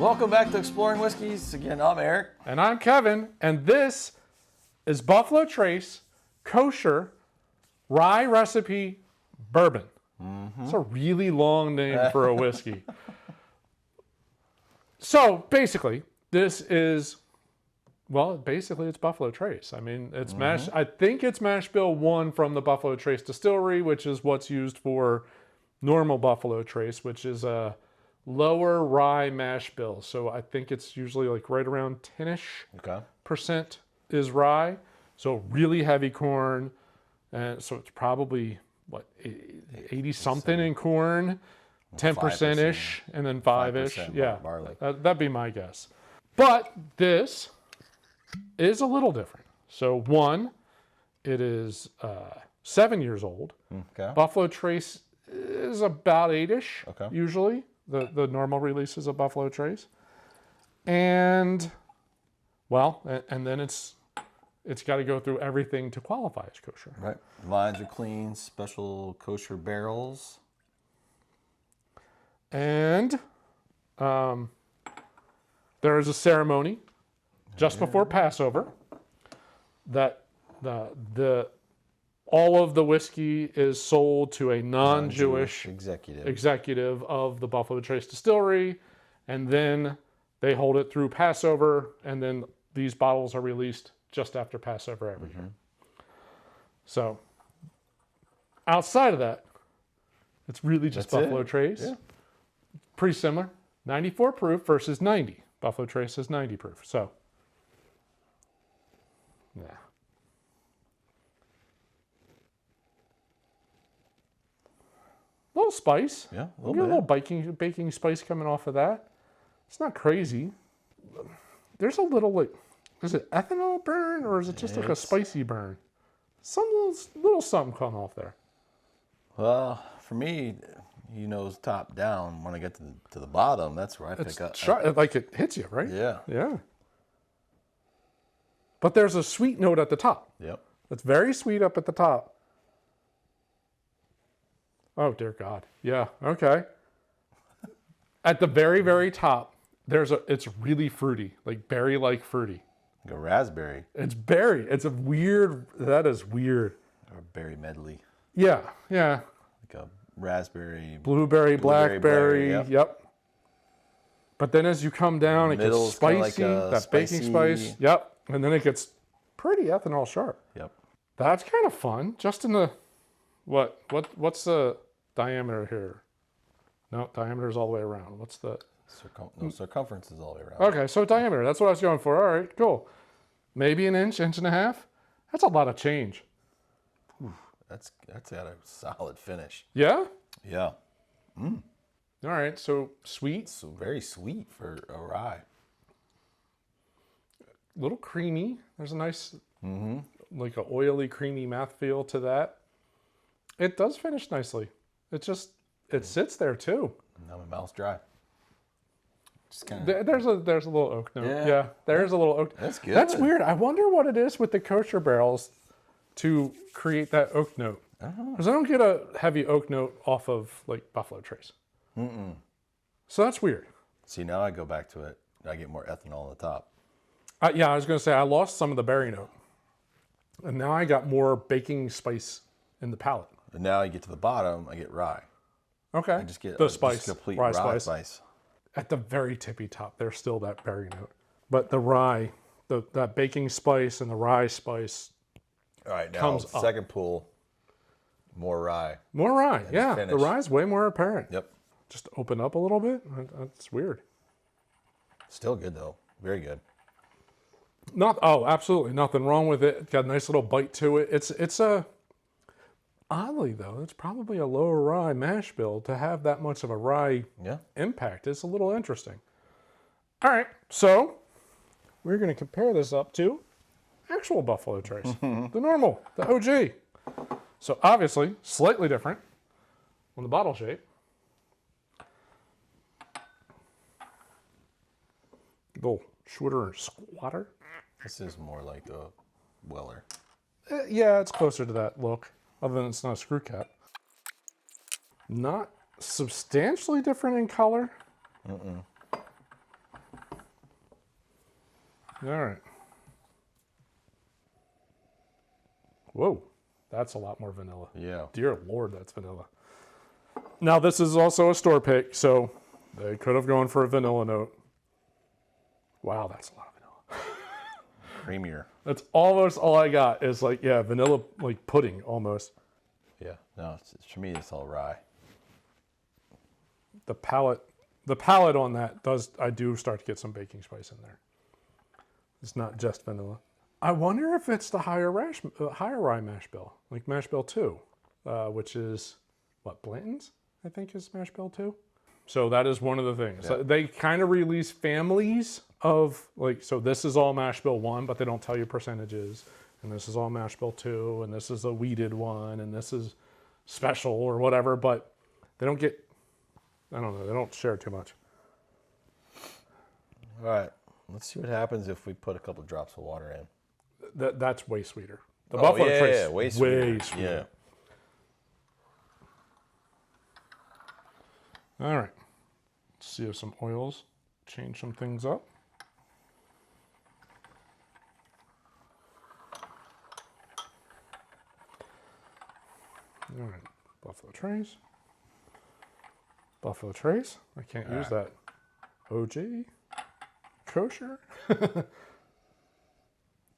Welcome back to Exploring Whiskeys. Again, I'm Eric. And I'm Kevin, and this is Buffalo Trace Kosher Rye Recipe Bourbon. It's a really long name for a whiskey. So basically, this is, well, basically it's Buffalo Trace. I mean, it's mash. I think it's mash bill 1 from the Buffalo Trace distillery, which is what's used for normal Buffalo Trace, which is a lower rye mash bill. So I think it's usually like right around 10-ish percent is rye. So really heavy corn. And so it's probably, what, 80 something in corn, 10%-ish, and then 5-ish. Yeah, barley. That'd be my guess. But this is a little different. So one, it is 7 years old. Okay. Buffalo Trace is about 8-ish, usually. The normal releases of Buffalo Trace. And, well, and then it's got to go through everything to qualify as kosher. Right. Lines are clean, special kosher barrels. And there is a ceremony just before Passover that all of the whiskey is sold to a non-Jewish executive of the Buffalo Trace distillery, and then they hold it through Passover, and then these bottles are released just after Passover every year. So outside of that, it's really just Buffalo Trace. Yeah. Pretty similar. 94 proof versus 90. Buffalo Trace is 90 proof. So, yeah. Little spice. Yeah, a little baking spice coming off of that. It's not crazy. There's a little, like, is it ethanol burn or is it just like a spicy burn? Some little something coming off there. Well, for me, you know, it's top down. When I get to the bottom, that's where I pick up. Like it hits you, right? Yeah. Yeah. But there's a sweet note at the top. Yep. It's very sweet up at the top. Oh, dear God. Yeah, okay. At the very, very top, it's really fruity, like berry-like fruity. Like a raspberry. It's berry. That is weird. Or a berry medley. Yeah. Like a raspberry. Blueberry, blackberry, berry, yep. But then as you come down, it gets spicy, that baking spice. Yep. And then it gets pretty ethanol sharp. Yep. That's kind of fun. Just in the, what's the diameter here? No, diameter is all the way around. What's the? Circumference is all the way around. Okay, so diameter. That's what I was going for. All right, cool. Maybe an inch and a half. That's a lot of change. Ooh, that's got a solid finish. Yeah? Yeah. All right, so sweet. So very sweet for a rye. A little creamy. There's a nice, like an oily, creamy mouthfeel to that. It does finish nicely. It sits there too. Now my mouth's dry. There's a little oak note. Yeah, there's a little oak. That's good. That's weird. I wonder what it is with the kosher barrels to create that oak note. Because I don't get a heavy oak note off of like Buffalo Trace. So that's weird. See, now I go back to it. I get more ethanol on the top. Yeah, I was going to say I lost some of the berry note. And now I got more baking spice in the palate. And now I get to the bottom, I get rye. Okay. I just get the spice, complete rye spice. At the very tippy top, there's still that berry note. But the rye, that baking spice and the rye spice all right, now comes up. Second pull, more rye. More rye, and yeah. finish. The rye's way more apparent. Yep. Just open up a little bit. That's weird. Still good though. Very good. Absolutely nothing wrong with it. It's got a nice little bite to it. It's a, oddly though, it's probably a lower rye mash bill to have that much of a rye impact. It's a little interesting. All right, so we're going to compare this up to actual Buffalo Trace, the normal, the OG. So obviously slightly different on the bottle shape. Little shorter and squatter. This is more like a Weller. Yeah, it's closer to that look, other than it's not a screw cap. Not substantially different in color. All right. Whoa, that's a lot more vanilla. Yeah. Dear Lord, that's vanilla. Now, this is also a store pick, so they could have gone for a vanilla note. Wow, that's a lot of vanilla. Creamier. That's almost all I got is like, yeah, vanilla, like pudding almost. Yeah. No, for me, it's all rye. The palate on that I do start to get some baking spice in there. It's not just vanilla. I wonder if it's the higher rye mash bill, like mash bill 2, which is what, Blanton's, I think is mash bill 2. So that is one of the things. Yeah. They kind of release families of like, so this is all mash bill 1, but they don't tell you percentages. And this is all mash bill 2, and this is a weeded one, and this is special or whatever, but they don't get, I don't know, they don't share too much. All right. Let's see what happens if we put a couple drops of water in. That's way sweeter. The Buffalo Trace, yeah, way sweeter. Yeah. All right. Let's see if some oils change some things up. All right. Buffalo Trace. Buffalo Trace. I can't use that. OG. Kosher.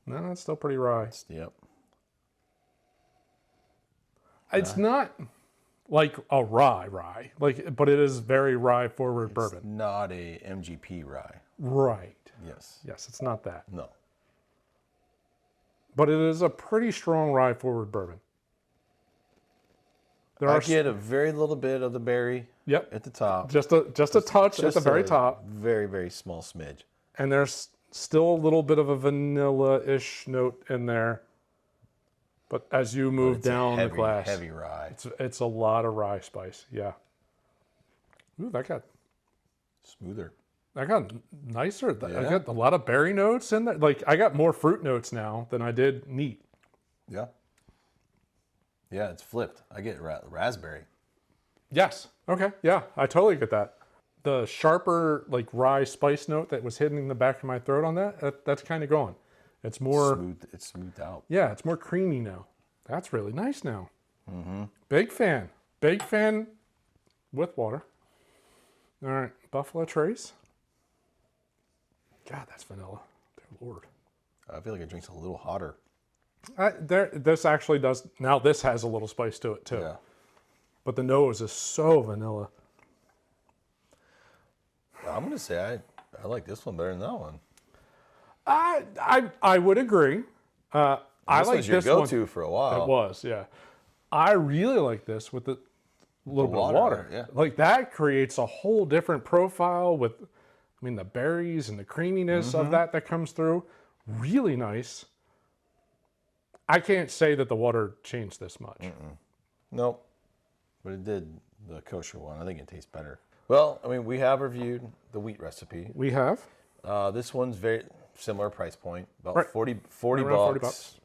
No, it's still pretty rye. Yep. It's not like a rye, like, but it is very rye forward bourbon. Not a MGP rye. Right. Yes. Yes, it's not that. No. But it is a pretty strong rye forward bourbon. I get a very little bit of the berry. Yep. At the top. Just a touch at the very top. Very, very small smidge. And there's still a little bit of a vanilla-ish note in there. But as you move down the glass, heavy rye. It's a lot of rye spice. Yeah. Ooh, that got Smoother. nicer. Yeah. I got a lot of berry notes in there. Like, I got more fruit notes now than I did neat. Yeah. Yeah, it's flipped. I get raspberry. Yes. Okay. Yeah, I totally get that. The sharper, like, rye spice note that was hitting the back of my throat on that's kind of gone. It's more smooth. It's smoothed out. Yeah, it's more creamy now. That's really nice now. Mm-hmm. Big fan. Big fan with water. All right, Buffalo Trace. God, that's vanilla. Dear Lord. I feel like it drinks a little hotter. This actually does. Now this has a little spice to it too. Yeah. But the nose is so vanilla. I'm going to say I like this one better than that one. I would agree. I like was your this one. go-to for a while. It was, yeah. I really like this with the little bit of water. Yeah. Like, that creates a whole different profile with, I mean, the berries and the creaminess of that comes through. Really nice. I can't say that the water changed this much. Nope. But it did the kosher one. I think it tastes better. Well, I mean, we have reviewed the wheat recipe. We have. This one's very similar price point, about Right. 40 Around bucks.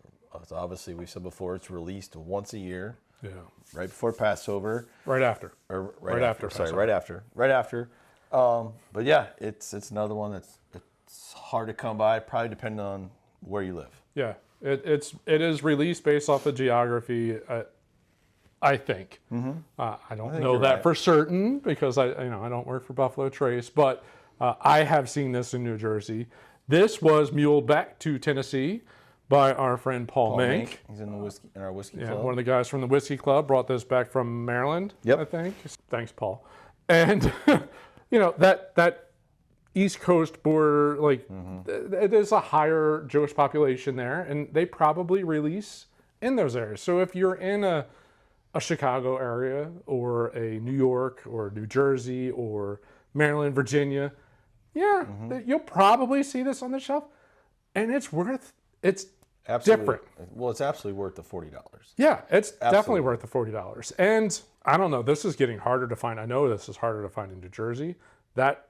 Obviously, we said before, it's released once a year, Yeah. right before Passover. Right after. Or Right after Sorry, Passover. right after. But yeah, it's another one it's hard to come by, probably depending on where you live. Yeah. It is released based off of geography, I think. I don't know you're that right. for certain because I don't work for Buffalo Trace, but I have seen this in New Jersey. This was muled back to Tennessee by our friend Paul Mink. He's in our whiskey Yeah, club. one of the guys from the Whiskey Club brought this back from Maryland, Yep. I think. Thanks, Paul. And, that East Coast border, like, there's a higher Jewish population there, and they probably release in those areas. So if you're in a Chicago area or a New York or New Jersey or Maryland, Virginia, you'll probably see this on the shelf, and it's Absolutely. different. Well, it's absolutely worth the $40. Yeah, it's definitely Absolutely. worth the $40. And I don't know, this is getting harder to find. I know this is harder to find in New Jersey. That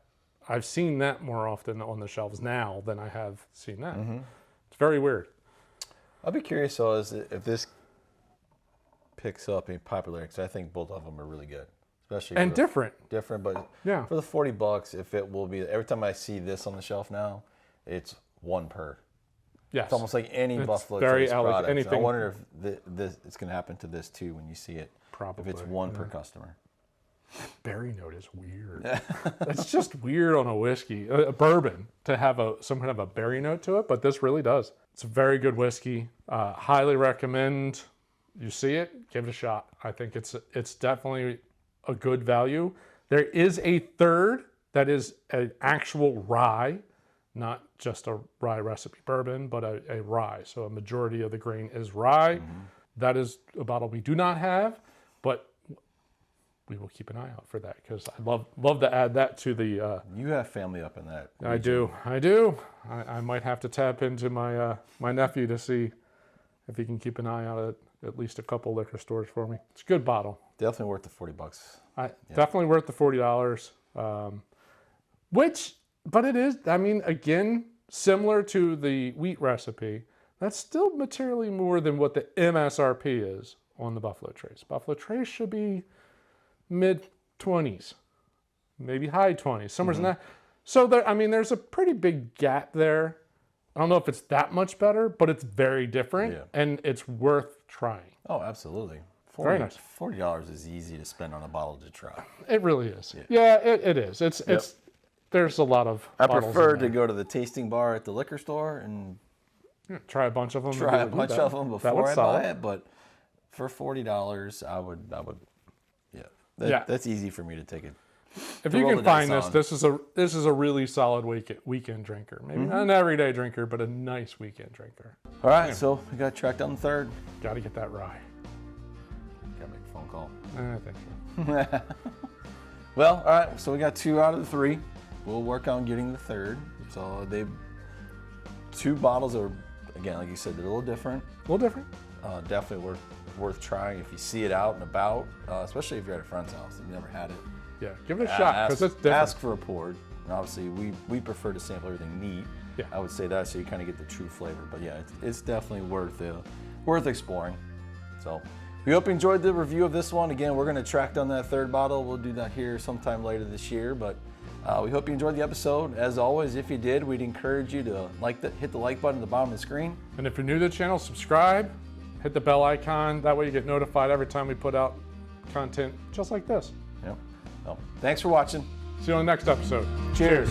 I've seen that more often on the shelves now than I have seen that. It's very weird. I'll be curious though, if this picks up in popularity, because I think both of them are really good, especially And for the- different. different. But Yeah. for the $40, if it will be every time I see this on the shelf now, it's one per. Yes. It's almost like any It's Buffalo very Trace product. I anything- wonder if this it's going to happen to this too when you see it. Probably. If it's one per customer. Berry note is weird. That's just weird on a whiskey, a bourbon, to have some kind of a berry note to it, but this really does. It's a very good whiskey. Highly recommend you see it, give it a shot. I think it's definitely a good value. There is a third that is an actual rye, not just a rye recipe bourbon, but a rye. So a majority of the grain is rye. Mm-hmm. That is a bottle we do not have, but we will keep an eye out for that because I love to add that to the. You have family up in that region. I do. I might have to tap into my my nephew to see if he can keep an eye out at least a couple liquor stores for me. It's a good bottle. Definitely worth the $40. Definitely worth the $40. But it is. I mean, again, similar to the wheat recipe, that's still materially more than what the MSRP is on the Buffalo Trace. Buffalo Trace should be mid-20s, maybe high 20s, somewhere in that. So there's a pretty big gap there. I don't know if it's that much better, but it's very different, and it's worth trying. Oh, absolutely. Very nice. $40 is easy to spend on a bottle to try. It really is. Yeah, it is. It's there's a lot of. I prefer to go to the tasting bar at the liquor store and try a bunch of them. Try a bunch of them before I buy it, but for $40, I would. That's easy for me to take it. If you can find this is a really solid weekend drinker. Maybe not an everyday drinker, but a nice weekend drinker. All right, so we got to track down the third. Got to get that rye. Got to make a phone call. I think so. Well, all right, so we got 2 out of the 3. We'll work on getting the third. So 2 bottles are, again, like you said, they're a little different. A little different. Definitely worth trying if you see it out and about, especially if you're at a friend's house and you've never had it. Yeah, give it a shot because it's different. Ask for a poured. And obviously, we prefer to sample everything neat. Yeah. I would say that so you kind of get the true flavor. But yeah, it's definitely worth exploring. So we hope you enjoyed the review of this one. Again, we're going to track down that third bottle. We'll do that here sometime later this year. But we hope you enjoyed the episode. As always, if you did, we'd encourage you to hit the like button at the bottom of the screen. And if you're new to the channel, subscribe. Hit the bell icon. That way you get notified every time we put out content just like this. Yep. Well, thanks for watching. See you on the next episode. Cheers.